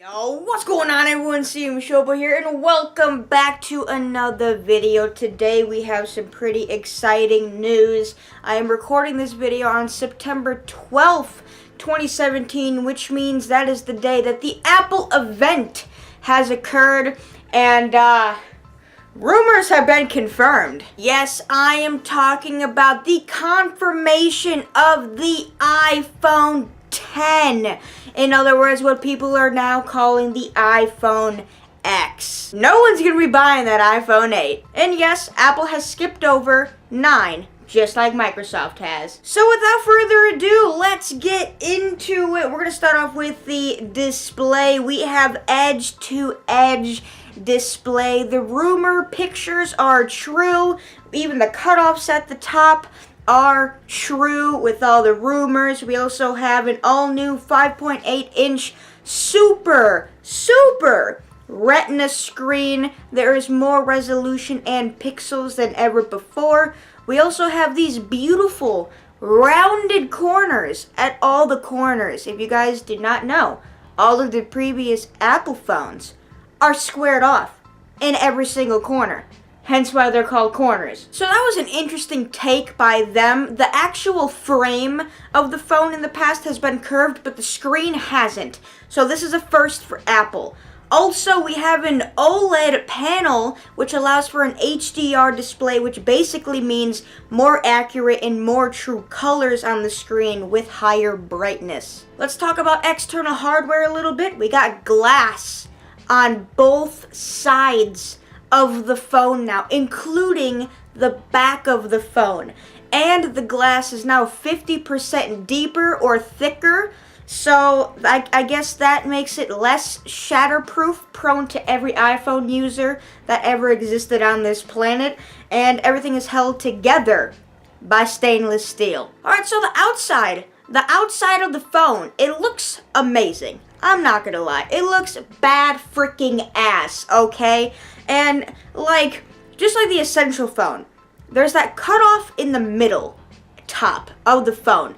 Yo, what's going on everyone? CMShortboy here and welcome back to another video. Today we have some pretty exciting news. I am recording this video on September 12th, 2017, which means that is the day that the Apple event has occurred and rumors have been confirmed. Yes, I am talking about the confirmation of the iPhone 10. In other words, what people are now calling the iPhone X. No one's gonna be buying that iPhone 8. And yes, Apple has skipped over 9, just like Microsoft has. So without further ado, let's get into it. We're gonna start off with the display. We have edge-to-edge display. The rumor pictures are true. Even the cutoffs at the top are true with all the rumors. We also have an all-new 5.8-inch super retina screen. There is more resolution and pixels than ever before. We also have these beautiful rounded corners at all the corners. If you guys did not know, all of the previous Apple phones are squared off in every single corner. Hence why they're called corners. So that was an interesting take by them. The actual frame of the phone in the past has been curved, but the screen hasn't. So this is a first for Apple. Also, we have an OLED panel, which allows for an HDR display, which basically means more accurate and more true colors on the screen with higher brightness. Let's talk about external hardware a little bit. We got glass on both sides of the phone now, including the back of the phone. And the glass is now 50% deeper or thicker, so I guess that makes it less shatterproof, prone to every iPhone user that ever existed on this planet, and everything is held together by stainless steel. Alright, so the outside of the phone, it looks amazing. I'm not gonna lie, it looks bad freaking ass, okay? And just like the Essential phone, there's that cutoff in the middle top of the phone.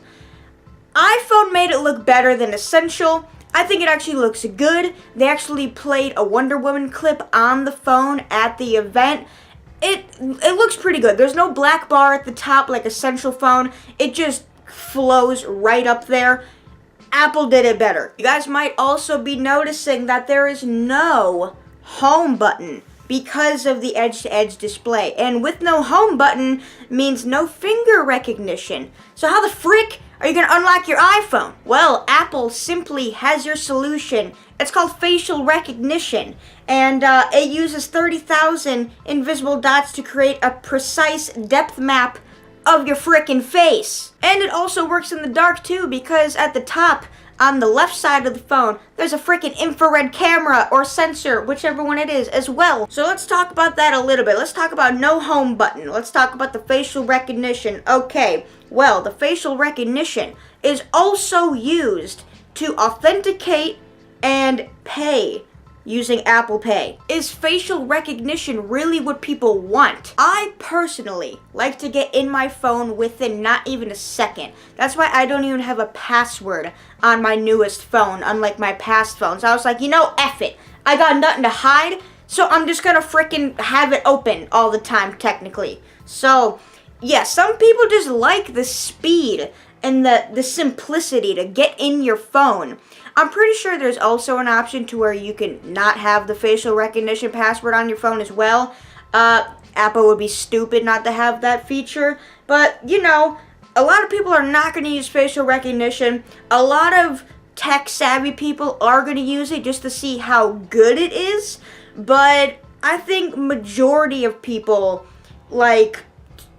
iPhone made it look better than Essential. I think it actually looks good. They actually played a Wonder Woman clip on the phone at the event. It looks pretty good. There's no black bar at the top like Essential phone. It just flows right up there. Apple did it better. You guys might also be noticing that there is no home button because of the edge-to-edge display. And with no home button means no finger recognition. So how the frick are you going to unlock your iPhone? Well, Apple simply has your solution. It's called facial recognition. And it uses 30,000 invisible dots to create a precise depth map of your frickin' face. And it also works in the dark too, because at the top on the left side of the phone there's a frickin' infrared camera or sensor, whichever one it is, as well. So let's talk about that a little bit. Let's talk about no home button. Let's talk about the facial recognition. Okay, well, the facial recognition is also used to authenticate and pay using Apple Pay. Is facial recognition really what people want? I personally like to get in my phone within not even a second. That's why I don't even have a password on my newest phone, unlike my past phones. I was like, you know, F it. I got nothing to hide, so I'm just gonna frickin' have it open all the time, technically. So, yeah, some people just like the speed and the simplicity to get in your phone. I'm pretty sure there's also an option to where you can not have the facial recognition password on your phone as well. Apple would be stupid not to have that feature. But, you know, a lot of people are not going to use facial recognition. A lot of tech-savvy people are going to use it just to see how good it is. But I think majority of people,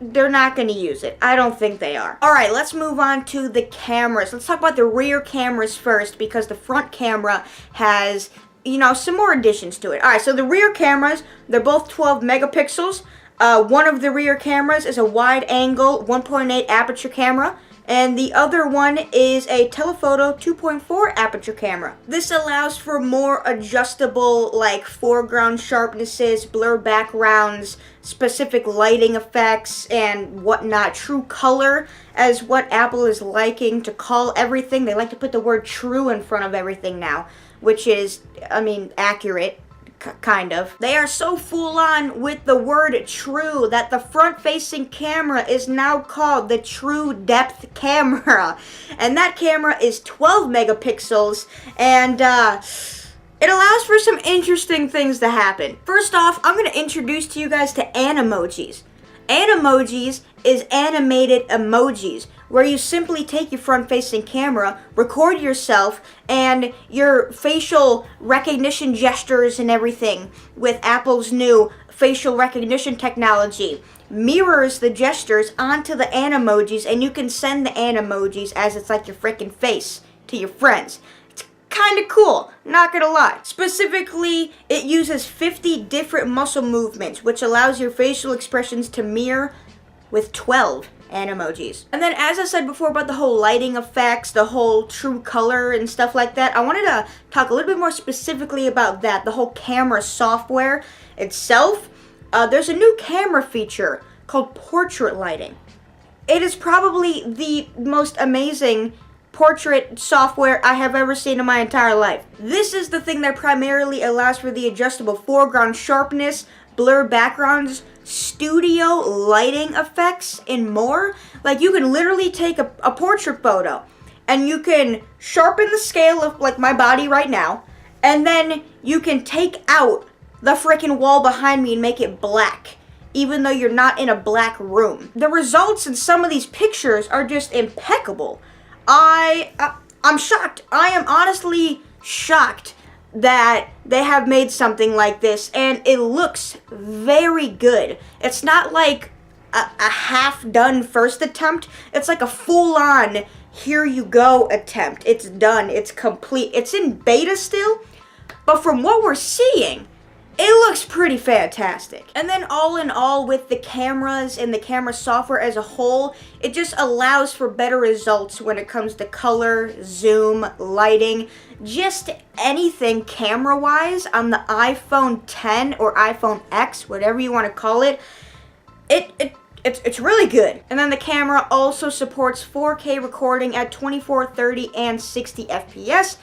they're not going to use it. I don't think they are. Alright, let's move on to the cameras. Let's talk about the rear cameras first, because the front camera has, you know, some more additions to it. Alright, so the rear cameras, they're both 12 megapixels. One of the rear cameras is a wide angle 1.8 aperture camera, and the other one is a telephoto 2.4 aperture camera. This allows for more adjustable, foreground sharpnesses, blur backgrounds, specific lighting effects, and whatnot. True color, as what Apple is liking to call everything. They like to put the word true in front of everything now, which is, I mean, accurate. Kind of. They are so full on with the word true that the front-facing camera is now called the True Depth camera. And that camera is 12 megapixels, and it allows for some interesting things to happen. First off, I'm going to introduce to you guys to Animojis. Animojis is animated emojis, where you simply take your front-facing camera, record yourself, and your facial recognition gestures and everything with Apple's new facial recognition technology mirrors the gestures onto the Animojis, and you can send the Animojis as it's like your freaking face to your friends. It's kind of cool, not gonna lie. Specifically, it uses 50 different muscle movements, which allows your facial expressions to mirror with 12 Animojis. And then, as I said before about the whole lighting effects, the whole true color and stuff like that, I wanted to talk a little bit more specifically about that, the whole camera software itself. There's a new camera feature called portrait lighting. It is probably the most amazing portrait software I have ever seen in my entire life. This is the thing that primarily allows for the adjustable foreground sharpness, blur backgrounds, studio lighting effects, and more. Like, you can literally take a portrait photo and you can sharpen the scale of like my body right now, and then you can take out the freaking wall behind me and make it black, even though you're not in a black room. The results in some of these pictures are just impeccable. I'm shocked. I am honestly shocked that they have made something like this, and it looks very good. It's not like a half-done first attempt. It's like a full-on, here you go attempt. It's done. It's complete. It's in beta still, but from what we're seeing, it looks pretty fantastic. And then all in all, with the cameras and the camera software as a whole, it just allows for better results when it comes to color, zoom, lighting, just anything camera-wise on the iPhone 10 or iPhone X, whatever you want to call it. It's really good. And then the camera also supports 4K recording at 24, 30, and 60 FPS.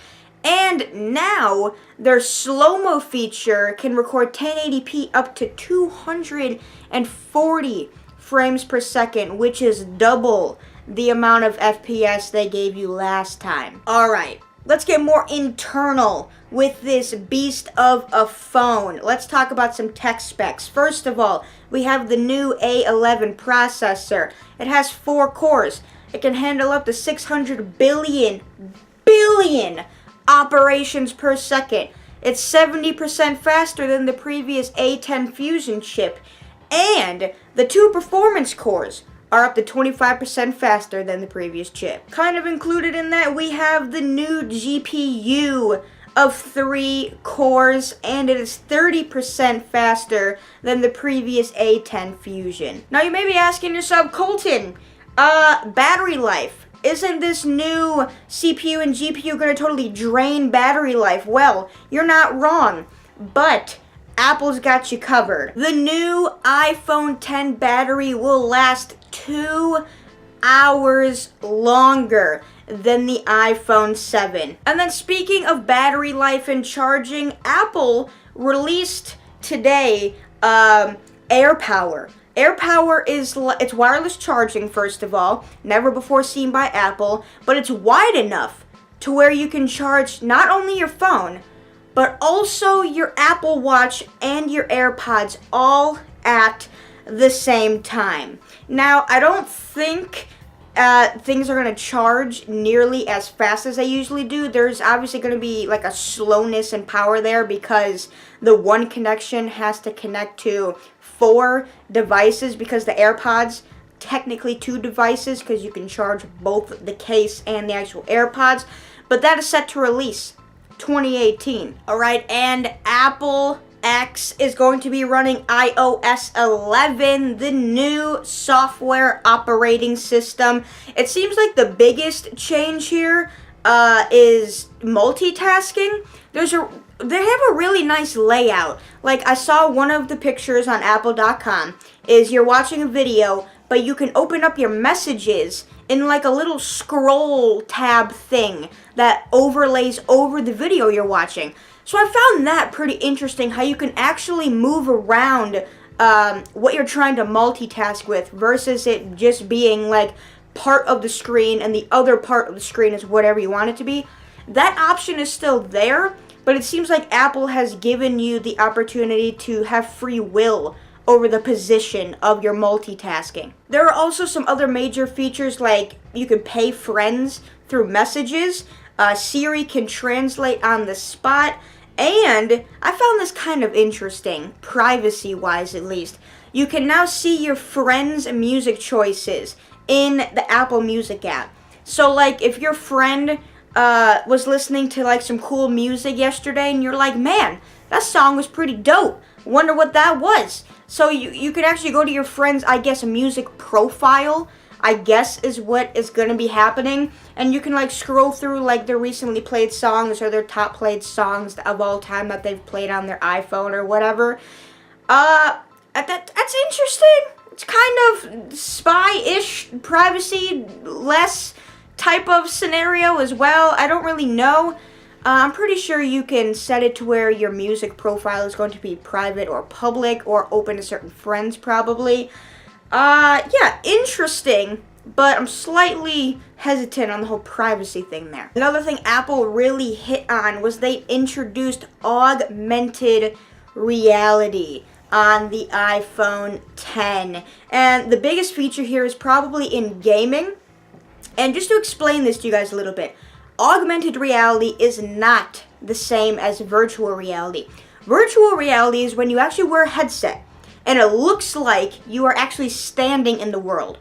And now, their slow-mo feature can record 1080p up to 240 frames per second, which is double the amount of FPS they gave you last time. Alright, let's get more internal with this beast of a phone. Let's talk about some tech specs. First of all, we have the new A11 processor. It has 4 cores. It can handle up to 600 billion operations per second. It's 70% faster than the previous A10 Fusion chip, and the 2 performance cores are up to 25% faster than the previous chip. Kind of included in that, we have the new GPU of 3 cores, and it is 30% faster than the previous A10 Fusion. Now you may be asking yourself, Colton, battery life. Isn't this new CPU and GPU going to totally drain battery life? Well, you're not wrong, but Apple's got you covered. The new iPhone 10 battery will last 2 hours longer than the iPhone 7. And then speaking of battery life and charging, Apple released today AirPower. AirPower it's wireless charging, first of all, never before seen by Apple, but it's wide enough to where you can charge not only your phone, but also your Apple Watch and your AirPods all at the same time. Now, I don't think things are going to charge nearly as fast as they usually do. There's obviously going to be like a slowness and power there because the one connection has to connect to 4 devices, because the AirPods, technically 2 devices, because you can charge both the case and the actual AirPods, but that is set to release 2018. Alright, and Apple X is going to be running iOS 11, the new software operating system. It seems like the biggest change here is multitasking. They have a really nice layout. Like, I saw one of the pictures on apple.com is you're watching a video, but you can open up your messages in like a little scroll tab thing that overlays over the video you're watching. So I found that pretty interesting, how you can actually move around what you're trying to multitask with versus it just being like part of the screen and the other part of the screen is whatever you want it to be. That option is still there, but it seems like Apple has given you the opportunity to have free will over the position of your multitasking. There are also some other major features, like you can pay friends through messages, Siri can translate on the spot, and I found this kind of interesting, privacy-wise at least. You can now see your friends' music choices in the Apple Music app. So like if your friend was listening to like some cool music yesterday and you're like, man, that song was pretty dope, wonder what that was. So you could actually go to your friend's, I guess, music profile, I guess is what is going to be happening. And you can like scroll through like their recently played songs or their top played songs of all time that they've played on their iPhone or whatever. That's interesting. It's kind of spy-ish, privacy-less type of scenario as well. I don't really know. I'm pretty sure you can set it to where your music profile is going to be private or public or open to certain friends probably. Yeah, interesting, but I'm slightly hesitant on the whole privacy thing there. Another thing Apple really hit on was they introduced augmented reality on the iPhone X. And the biggest feature here is probably in gaming. And just to explain this to you guys a little bit, augmented reality is not the same as virtual reality. Virtual reality is when you actually wear a headset and it looks like you are actually standing in the world.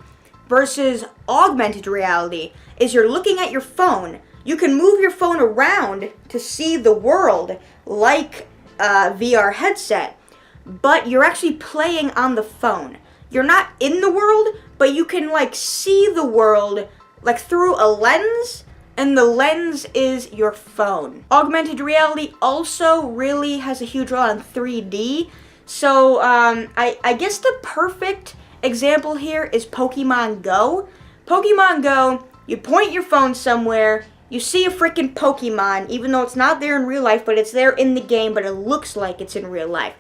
Versus augmented reality is you're looking at your phone. You can move your phone around to see the world like a VR headset, but you're actually playing on the phone. You're not in the world, but you can like see the world like through a lens, and the lens is your phone. Augmented reality also really has a huge role on 3D. So I guess the perfect example here is Pokemon Go. Pokemon Go, you point your phone somewhere, you see a freaking Pokemon, even though it's not there in real life, but it's there in the game, but it looks like it's in real life.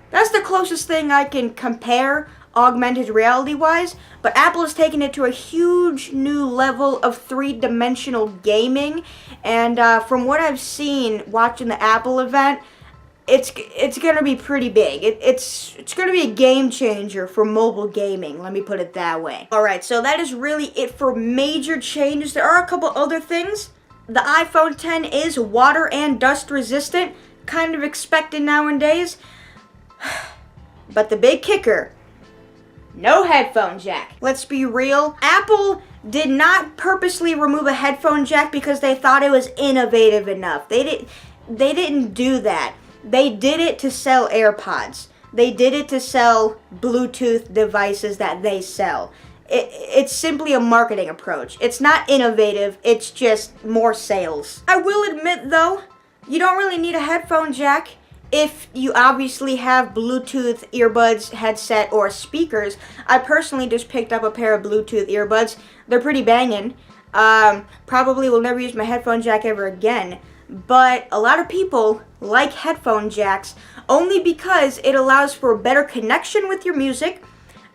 That's the closest thing I can compare augmented reality wise, but Apple has taken it to a huge new level of three-dimensional gaming, and from what I've seen watching the Apple event, it's gonna be pretty big. It's gonna be a game changer for mobile gaming, let me put it that way. Alright, so that is really it for major changes. There are a couple other things. The iPhone X is water and dust resistant, kind of expected nowadays. But the big kicker, no headphone jack. Let's be real. Apple did not purposely remove a headphone jack because they thought it was innovative enough. They didn't do that. They did it to sell AirPods. They did it to sell Bluetooth devices that they sell. It's simply a marketing approach. It's not innovative, it's just more sales. I will admit though, you don't really need a headphone jack if you obviously have Bluetooth earbuds, headset, or speakers. I personally just picked up a pair of Bluetooth earbuds. They're pretty banging. Probably will never use my headphone jack ever again. But a lot of people like headphone jacks only because it allows for a better connection with your music.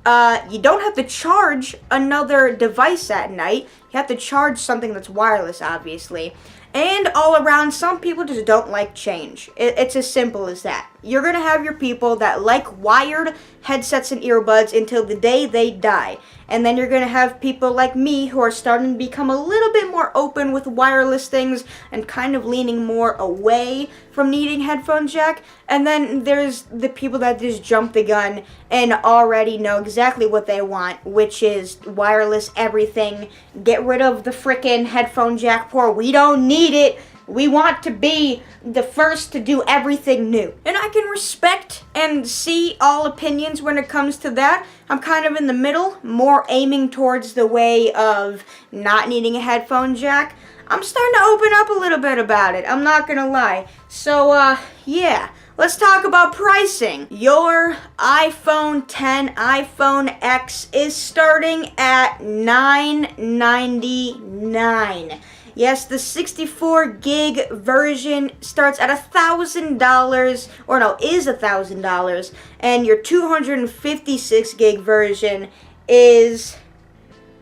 You don't have to charge another device at night. You have to charge something that's wireless, obviously. And all around, some people just don't like change. It's as simple as that. You're going to have your people that like wired headsets and earbuds until the day they die. And then you're going to have people like me who are starting to become a little bit more open with wireless things and kind of leaning more away from needing headphone jack. And then there's the people that just jump the gun and already know exactly what they want, which is wireless everything. Get rid of the frickin' headphone jack port. We don't need it. We want to be the first to do everything new. And I can respect and see all opinions when it comes to that. I'm kind of in the middle, more aiming towards the way of not needing a headphone jack. I'm starting to open up a little bit about it, I'm not gonna lie. So, yeah, let's talk about pricing. Your iPhone 10, iPhone X is starting at $999. Yes, the 64 gig version starts at $1,000, or no, is $1,000, and your 256 gig version is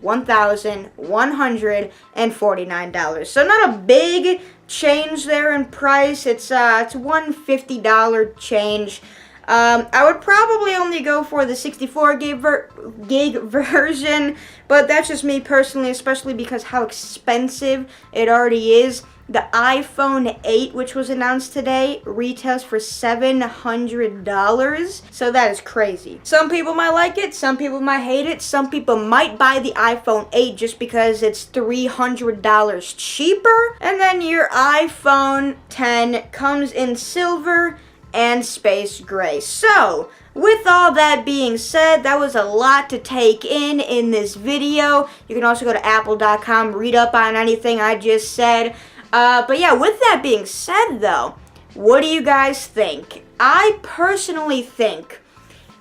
$1,149. So not a big change there in price. It's $150 change. I would probably only go for the 64 gig version, but that's just me personally, especially because how expensive it already is. The iPhone 8, which was announced today, retails for $700, so that is crazy. Some people might like it, some people might hate it, some people might buy the iPhone 8 just because it's $300 cheaper, and then your iPhone 10 comes in silver and space gray. So, with all that being said, that was a lot to take in this video. You can also go to apple.com, read up on anything I just said. But yeah, with that being said though, what do you guys think? I personally think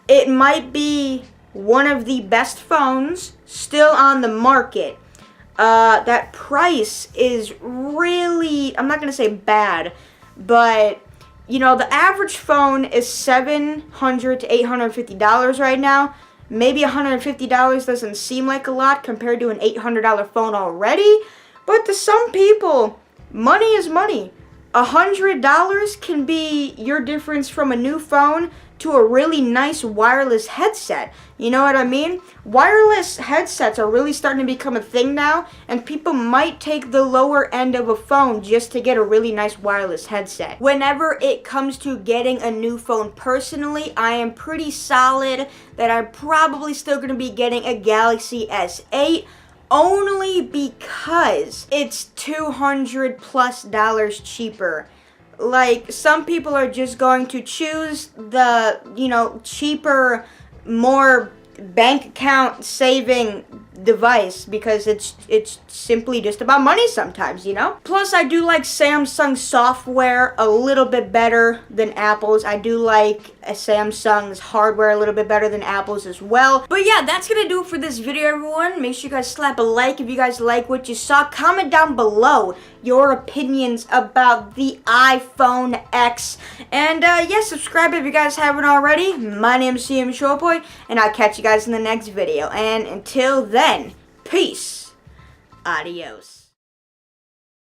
it might be one of the best phones still on the market. That price is really, I'm not going to say bad, but you know, the average phone is $700 to $850 right now. Maybe $150 doesn't seem like a lot compared to an $800 phone already, but to some people, money is money. $100 can be your difference from a new phone to a really nice wireless headset. You know what I mean? Wireless headsets are really starting to become a thing now, and people might take the lower end of a phone just to get a really nice wireless headset. Whenever it comes to getting a new phone personally, I am pretty solid that I'm probably still going to be getting a Galaxy S8. Only because it's $200+ cheaper. Like, some people are just going to choose the, you know, cheaper, more bank account saving device because it's simply just about money sometimes, you know? Plus, I do like Samsung software a little bit better than Apple's. I do like Samsung's hardware a little bit better than Apple's as well. But yeah, that's gonna do it for this video, everyone. Make sure you guys slap a like if you guys like what you saw. Comment down below your opinions about the iPhone X. And yeah, subscribe if you guys haven't already. My name's CMShortboy, and I'll catch you guys in the next video. And until then, peace. Adios.